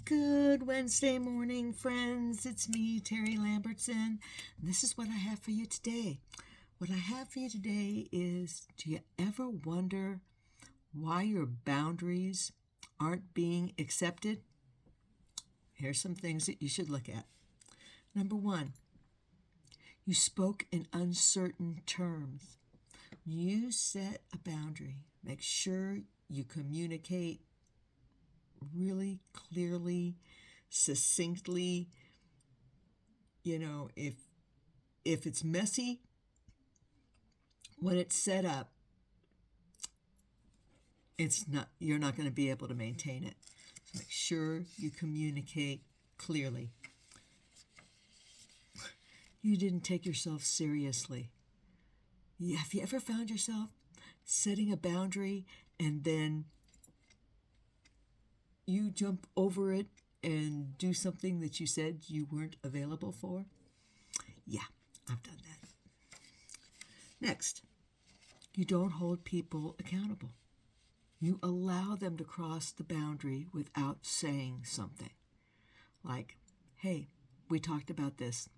Good Wednesday morning, friends. It's me, Terry Lambertson. This is what I have for you today. What I have for you today is, do you ever wonder why your boundaries aren't being accepted? Here's some things that you should look at. Number one, you spoke in uncertain terms. You set a boundary. Make sure you communicate really clearly, succinctly. If it's messy when it's set up, you're not going to be able to maintain it. So make sure you communicate clearly. You didn't take yourself seriously. Have you ever found yourself setting a boundary and then you jump over it and do something that you said you weren't available for? Yeah, I've done that. Next, you don't hold people accountable. You allow them to cross the boundary without saying something. Like, hey, we talked about this,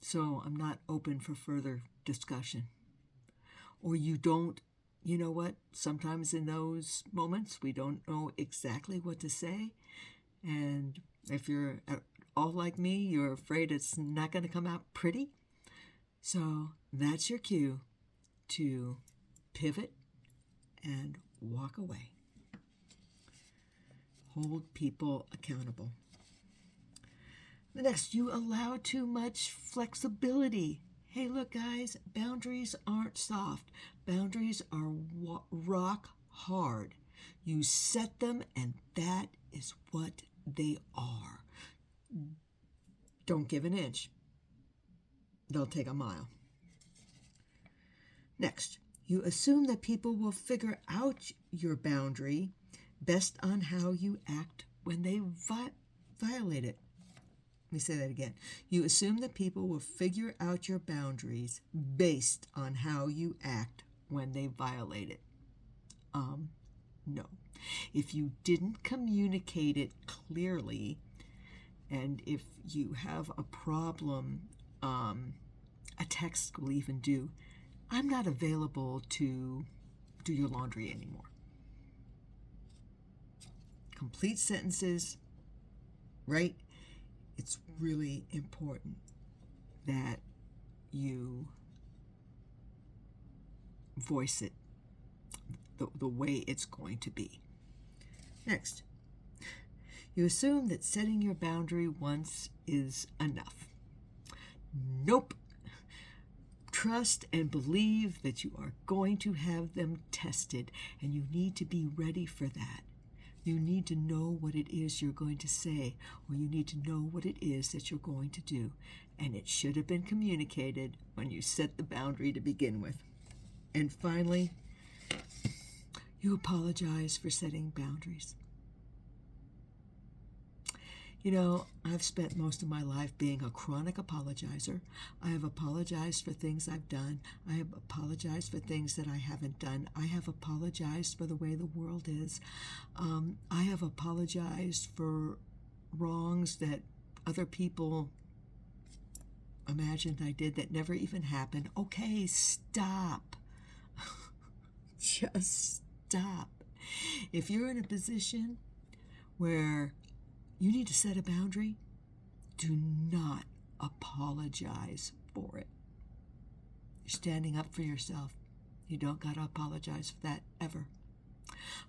so I'm not open for further discussion. Or you don't, sometimes in those moments we don't know exactly what to say. And if you're at all like me, you're afraid it's not going to come out pretty. So that's your cue to pivot and walk away. Hold people accountable. The next, you allow too much flexibility. Hey, look, guys, boundaries aren't soft. Boundaries are rock hard. You set them, and that is what they are. Don't give an inch. They'll take a mile. Next, you assume that people will figure out your boundary based on how you act when they violate it. Let me say that again. You assume that people will figure out your boundaries based on how you act when they violate it. No. If you didn't communicate it clearly, and if you have a problem, a text will even do, I'm not available to do your laundry anymore. Complete sentences, right? It's really important that you voice it the way it's going to be. Next, you assume that setting your boundary once is enough. Nope. Trust and believe that you are going to have them tested, and you need to be ready for that. You need to know what it is you're going to say, or you need to know what it is that you're going to do. And it should have been communicated when you set the boundary to begin with. And finally, you apologize for setting boundaries. I've spent most of my life being a chronic apologizer. I have apologized for things I've done. I have apologized for things that I haven't done. I have apologized for the way the world is. I have apologized for wrongs that other people imagined I did that never even happened. Okay, stop. Just stop. If you're in a position where you need to set a boundary, do not apologize for it. You're standing up for yourself. You don't got to apologize for that ever.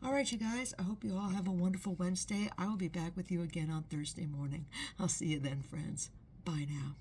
All right, you guys, I hope you all have a wonderful Wednesday. I will be back with you again on Thursday morning. I'll see you then, friends. Bye now.